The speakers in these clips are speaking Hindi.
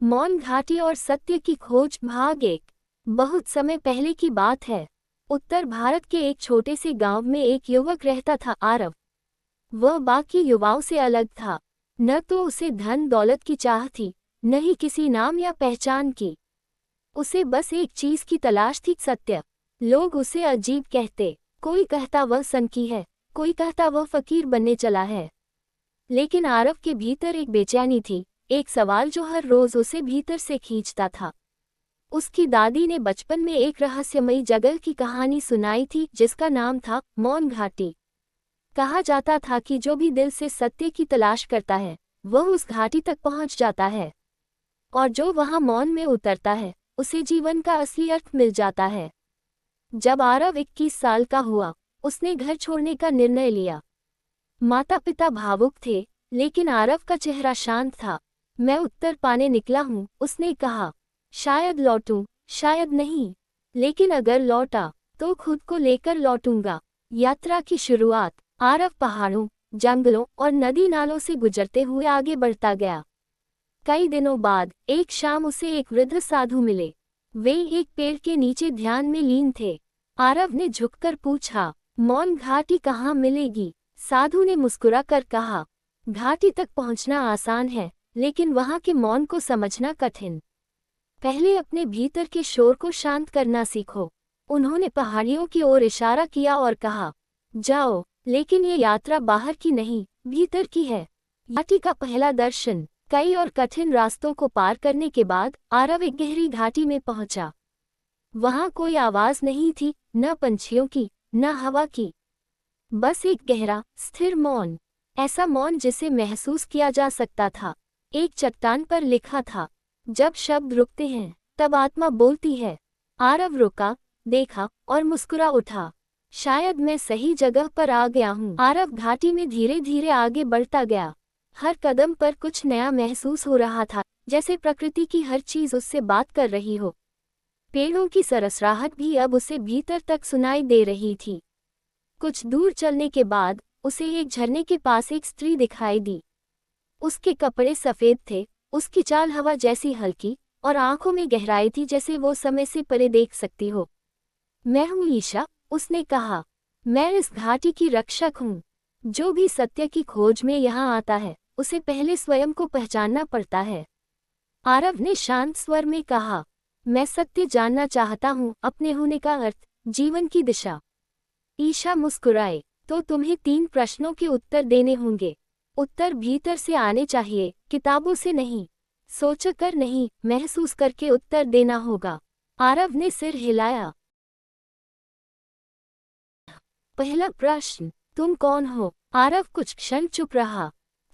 मौन घाटी और सत्य की खोज भाग 1। बहुत समय पहले की बात है। उत्तर भारत के एक छोटे से गांव में एक युवक रहता था, आरव। वह बाकी युवाओं से अलग था। न तो उसे धन दौलत की चाह थी, न ही किसी नाम या पहचान की। उसे बस एक चीज की तलाश थी, सत्य। लोग उसे अजीब कहते, कोई कहता वह सनकी है, कोई कहता वह फकीर बनने चला है। लेकिन आरव के भीतर एक बेचैनी थी, एक सवाल जो हर रोज उसे भीतर से खींचता था। उसकी दादी ने बचपन में एक रहस्यमयी जगह की कहानी सुनाई थी, जिसका नाम था मौन घाटी। कहा जाता था कि जो भी दिल से सत्य की तलाश करता है, वह उस घाटी तक पहुंच जाता है, और जो वहां मौन में उतरता है, उसे जीवन का असली अर्थ मिल जाता है। जब आरव 21 साल का हुआ, उसने घर छोड़ने का निर्णय लिया। माता पिता भावुक थे, लेकिन आरव का चेहरा शांत था। मैं उत्तर पाने निकला हूँ, उसने कहा। शायद लौटूं, शायद नहीं, लेकिन अगर लौटा तो खुद को लेकर लौटूंगा। यात्रा की शुरुआत। आरव पहाड़ों, जंगलों और नदी नालों से गुजरते हुए आगे बढ़ता गया। कई दिनों बाद एक शाम उसे एक वृद्ध साधु मिले। वे एक पेड़ के नीचे ध्यान में लीन थे। आरव ने झुककर पूछा, मौन घाटी कहाँ मिलेगी? साधु ने मुस्कुरा कर कहा, घाटी तक पहुंचना आसान है, लेकिन वहां के मौन को समझना कठिन। पहले अपने भीतर के शोर को शांत करना सीखो। उन्होंने पहाड़ियों की ओर इशारा किया और कहा, जाओ, लेकिन ये यात्रा बाहर की नहीं, भीतर की है। घाटी का पहला दर्शन। कई और कठिन रास्तों को पार करने के बाद आरव एक गहरी घाटी में पहुंचा। वहां कोई आवाज नहीं थी, न पंछियों की, न हवा की। बस एक गहरा, स्थिर मौन। ऐसा मौन जिसे महसूस किया जा सकता था। एक चट्टान पर लिखा था, जब शब्द रुकते हैं, तब आत्मा बोलती है। आरव रुका, देखा और मुस्कुरा उठा। शायद मैं सही जगह पर आ गया हूँ। आरव घाटी में धीरे धीरे आगे बढ़ता गया। हर कदम पर कुछ नया महसूस हो रहा था, जैसे प्रकृति की हर चीज उससे बात कर रही हो। पेड़ों की सरसराहट भी अब उसे भीतर तक सुनाई दे रही थी। कुछ दूर चलने के बाद उसे एक झरने के पास एक स्त्री दिखाई दी। उसके कपड़े सफेद थे, उसकी चाल हवा जैसी हल्की, और आंखों में गहराई थी, जैसे वो समय से परे देख सकती हो। मैं हूँ ईशा, उसने कहा। मैं इस घाटी की रक्षक हूँ। जो भी सत्य की खोज में यहाँ आता है, उसे पहले स्वयं को पहचानना पड़ता है। आरव ने शांत स्वर में कहा, मैं सत्य जानना चाहता हूँ, अपने होने का अर्थ, जीवन की दिशा। ईशा मुस्कुराए, तो तुम्हें 3 प्रश्नों के उत्तर देने होंगे। उत्तर भीतर से आने चाहिए, किताबों से नहीं। सोचकर नहीं, महसूस करके उत्तर देना होगा। आरव ने सिर हिलाया। पहला प्रश्न, तुम कौन हो? आरव कुछ क्षण चुप रहा,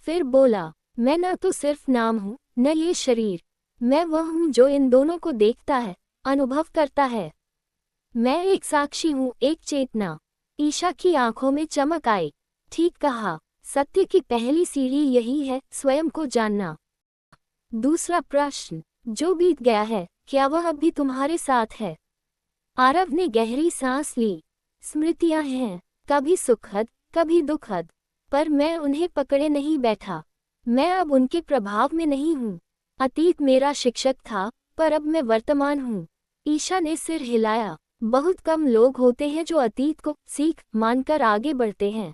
फिर बोला, मैं न तो सिर्फ नाम हूँ, न ये शरीर। मैं वह हूँ जो इन दोनों को देखता है, अनुभव करता है। मैं एक साक्षी हूँ, एक चेतना। ईशा की आंखों में चमक आई। ठीक कहा, सत्य की पहली सीढ़ी यही है, स्वयं को जानना। दूसरा प्रश्न, जो बीत गया है, क्या वह अब भी तुम्हारे साथ है? आरव ने गहरी सांस ली। स्मृतियां हैं, कभी सुखद, कभी दुखद, पर मैं उन्हें पकड़े नहीं बैठा। मैं अब उनके प्रभाव में नहीं हूँ। अतीत मेरा शिक्षक था, पर अब मैं वर्तमान हूँ। ईशा ने सिर हिलाया। बहुत कम लोग होते हैं जो अतीत को सीख मानकर आगे बढ़ते हैं।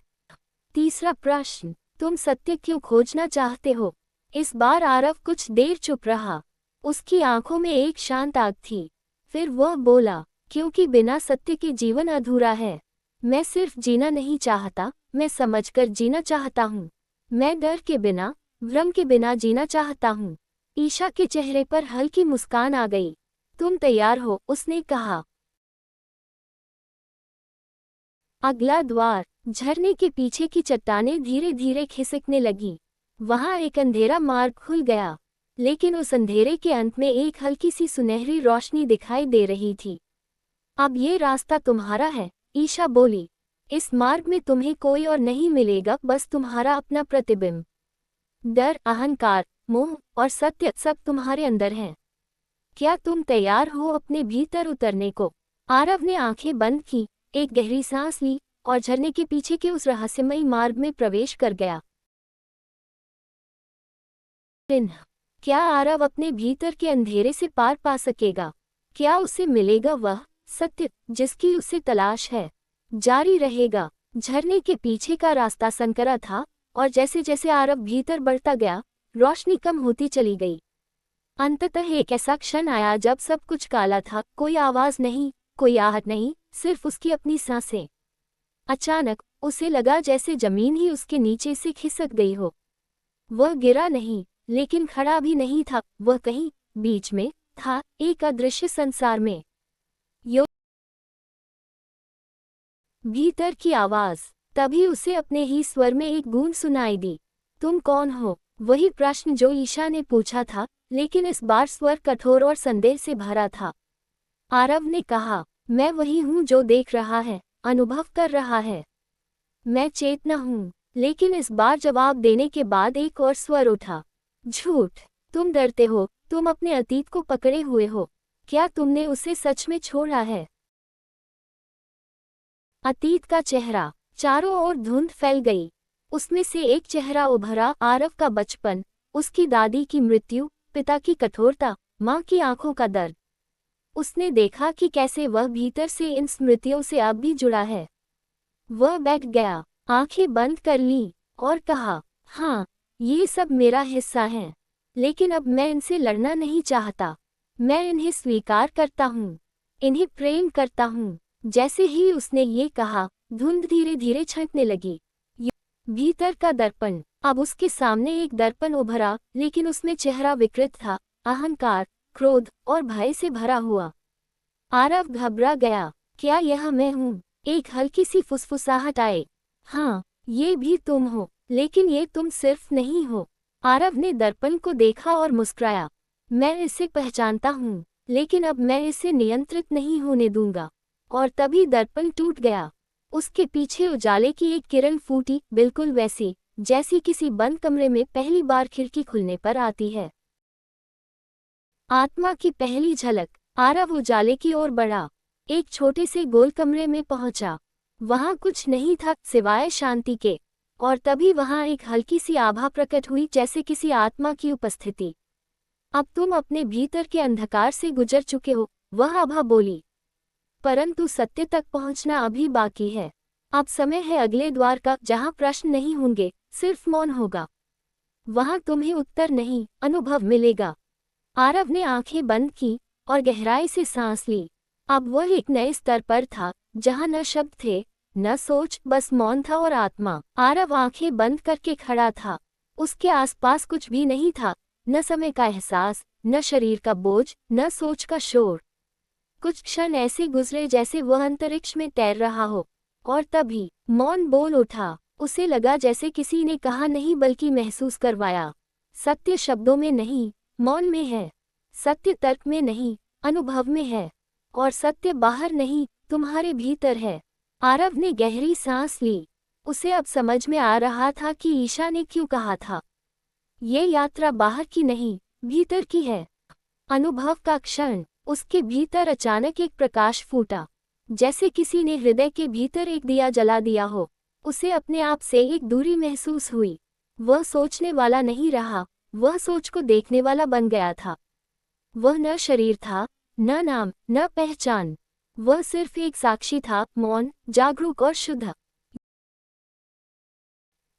तीसरा प्रश्न, तुम सत्य क्यों खोजना चाहते हो? इस बार आरव कुछ देर चुप रहा। उसकी आंखों में एक शांत आग थी। फिर वह बोला, क्योंकि बिना सत्य के जीवन अधूरा है। मैं सिर्फ जीना नहीं चाहता, मैं समझकर जीना चाहता हूँ। मैं डर के बिना, भ्रम के बिना जीना चाहता हूँ। ईशा के चेहरे पर हल्की मुस्कान आ गई। तुम तैयार हो? उसने कहा। अगला द्वार। झरने के पीछे की चट्टानें धीरे धीरे खिसकने लगी। वहां एक अंधेरा मार्ग खुल गया, लेकिन उस अंधेरे के अंत में एक हल्की सी सुनहरी रोशनी दिखाई दे रही थी। अब ये रास्ता तुम्हारा है, ईशा बोली। इस मार्ग में तुम्हें कोई और नहीं मिलेगा, बस तुम्हारा अपना प्रतिबिंब। डर, अहंकार, मोह और सत्य सब तुम्हारे अंदर हैं। क्या तुम तैयार हो अपने भीतर उतरने को? आरव ने आंखें बंद की, एक गहरी सांस ली और झरने के पीछे के उस रहस्यमयी मार्ग में प्रवेश कर गया। क्या आरव अपने भीतर के अंधेरे से पार पा सकेगा? क्या उसे मिलेगा वह सत्य जिसकी उसे तलाश है? जारी रहेगा। झरने के पीछे का रास्ता संकरा था और जैसे जैसे आरव भीतर बढ़ता गया, रोशनी कम होती चली गई। अंततः एक ऐसा क्षण आया जब सब कुछ काला था, कोई आवाज नहीं, कोई आहट नहीं, सिर्फ उसकी अपनी सांसें। अचानक उसे लगा जैसे जमीन ही उसके नीचे से खिसक गई हो। वह गिरा नहीं, लेकिन खड़ा भी नहीं था, वह कहीं बीच में था, एक अदृश्य संसार में। यो भीतर की आवाज। तभी उसे अपने ही स्वर में एक गूंज सुनाई दी। तुम कौन हो? वही प्रश्न जो ईशा ने पूछा था, लेकिन इस बार स्वर कठोर और संदेह से भरा था। आरव ने कहा, मैं वही हूँ जो देख रहा है, अनुभव कर रहा है। मैं चेतना हूँ। लेकिन इस बार जवाब देने के बाद एक और स्वर उठा। झूठ। तुम डरते हो, तुम अपने अतीत को पकड़े हुए हो। क्या तुमने उसे सच में छोड़ा है? अतीत का चेहरा। चारों ओर धुंध फैल गई। उसमें से एक चेहरा उभरा, आरव का बचपन, उसकी दादी की मृत्यु, पिता की कठोरता, माँ की आंखों का दर्द। उसने देखा कि कैसे वह भीतर से इन स्मृतियों से अब भी जुड़ा है। वह बैठ गया, आंखें बंद कर लीं और कहा, हाँ, ये सब मेरा हिस्सा है, लेकिन अब मैं इनसे लड़ना नहीं चाहता। मैं इन्हें स्वीकार करता हूँ, इन्हें प्रेम करता हूँ। जैसे ही उसने ये कहा, धुंध धीरे धीरे छंटने लगी। भीतर का दर्पण। अब उसके सामने एक दर्पण उभरा, लेकिन उसमें चेहरा विकृत था, अहंकार, क्रोध और भय से भरा हुआ। आरव घबरा गया। क्या यह मैं हूँ? एक हल्की सी फुसफुसाहट आए। हाँ, ये भी तुम हो, लेकिन ये तुम सिर्फ नहीं हो। आरव ने दर्पण को देखा और मुस्कुराया। मैं इसे पहचानता हूँ, लेकिन अब मैं इसे नियंत्रित नहीं होने दूंगा। और तभी दर्पण टूट गया। उसके पीछे उजाले की एक किरण फूटी, बिल्कुल वैसी जैसी किसी बंद कमरे में पहली बार खिड़की खुलने पर आती है। आत्मा की पहली झलक। आरव उजाले की ओर बढ़ा, एक छोटे से गोल कमरे में पहुंचा। वहां कुछ नहीं था सिवाय शांति के। और तभी वहां एक हल्की सी आभा प्रकट हुई, जैसे किसी आत्मा की उपस्थिति। अब तुम अपने भीतर के अंधकार से गुजर चुके हो, वह आभा बोली। परंतु सत्य तक पहुंचना अभी बाकी है। अब समय है अगले द्वार का, जहां प्रश्न नहीं होंगे, सिर्फ मौन होगा। वहां तुम्हें उत्तर नहीं, अनुभव मिलेगा। आरव ने आंखें बंद की और गहराई से सांस ली। अब वह एक नए स्तर पर था, जहां न शब्द थे, न सोच, बस मौन था और आत्मा। आरव आंखें बंद करके खड़ा था। उसके आसपास कुछ भी नहीं था, न समय का एहसास, न शरीर का बोझ, न सोच का शोर। कुछ क्षण ऐसे गुजरे जैसे वह अंतरिक्ष में तैर रहा हो, और तभी मौन बोल उठा। उसे लगा जैसे किसी ने कहा नहीं बल्कि महसूस करवाया। सत्य शब्दों में नहीं, मौन में है। सत्य तर्क में नहीं, अनुभव में है। और सत्य बाहर नहीं, तुम्हारे भीतर है। आरव ने गहरी सांस ली। उसे अब समझ में आ रहा था कि ईशा ने क्यों कहा था, ये यात्रा बाहर की नहीं, भीतर की है। अनुभव का क्षण। उसके भीतर अचानक एक प्रकाश फूटा, जैसे किसी ने हृदय के भीतर एक दिया जला दिया हो। उसे अपने आप से एक दूरी महसूस हुई। वह सोचने वाला नहीं रहा, वह सोच को देखने वाला बन गया था। वह न शरीर था, न नाम, न पहचान। वह सिर्फ एक साक्षी था, मौन, जागरूक और शुद्ध।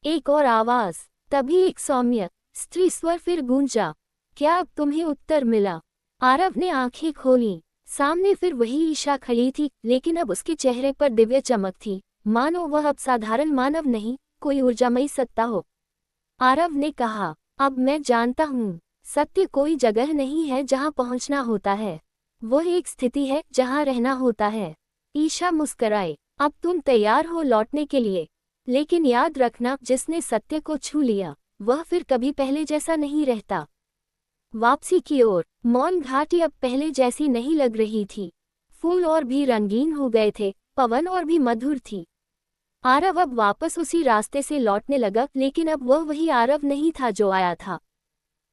एक और आवाज। तभी एक सौम्य स्त्री स्वर फिर गूंजा। क्या अब तुम्हें उत्तर मिला? आरव ने आंखें खोलीं। सामने फिर वही ईशा खड़ी थी, लेकिन अब उसके चेहरे पर दिव्य चमक थी, मानो वह अब साधारण मानव नहीं, कोई ऊर्जामयी सत्ता हो। आरव ने कहा, अब मैं जानता हूँ, सत्य कोई जगह नहीं है जहाँ पहुँचना होता है, वह एक स्थिति है जहाँ रहना होता है। ईशा मुस्कराए। अब तुम तैयार हो लौटने के लिए, लेकिन याद रखना, जिसने सत्य को छू लिया, वह फिर कभी पहले जैसा नहीं रहता। वापसी की ओर। मौन घाटी अब पहले जैसी नहीं लग रही थी। फूल और भी रंगीन हो गए थे, पवन और भी मधुर थी। आरव अब वापस उसी रास्ते से लौटने लगा, लेकिन अब वह वही आरव नहीं था जो आया था।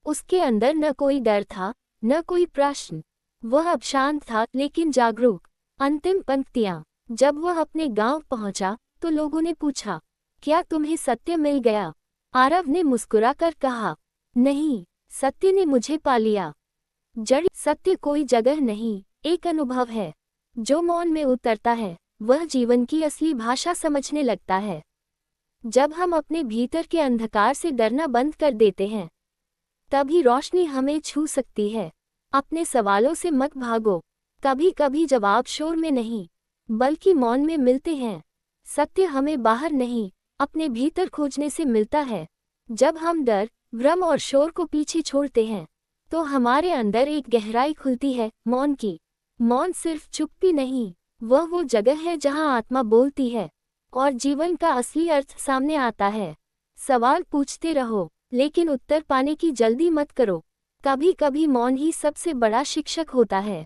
उसके अंदर न कोई डर था, न कोई प्रश्न। वह अब शांत था, लेकिन जागरूक। अंतिम पंक्तियां। जब वह अपने गांव पहुंचा, तो लोगों ने पूछा, क्या तुम्हें सत्य मिल गया? आरव ने मुस्कुराकर कहा, नहीं, सत्य ने मुझे पा लिया। जड़ सत्य कोई जगह नहीं, एक अनुभव है। जो मौन में उतरता है वह जीवन की असली भाषा समझने लगता है। जब हम अपने भीतर के अंधकार से डरना बंद कर देते हैं, तभी रोशनी हमें छू सकती है। अपने सवालों से मत भागो। कभी कभी जवाब शोर में नहीं, बल्कि मौन में मिलते हैं। सत्य हमें बाहर नहीं, अपने भीतर खोजने से मिलता है। जब हम डर, भ्रम और शोर को पीछे छोड़ते हैं, तो हमारे अंदर एक गहराई खुलती है, मौन की। मौन सिर्फ चुप्पी नहीं, वह वो जगह है जहां आत्मा बोलती है और जीवन का असली अर्थ सामने आता है। सवाल पूछते रहो, लेकिन उत्तर पाने की जल्दी मत करो। कभी कभी मौन ही सबसे बड़ा शिक्षक होता है।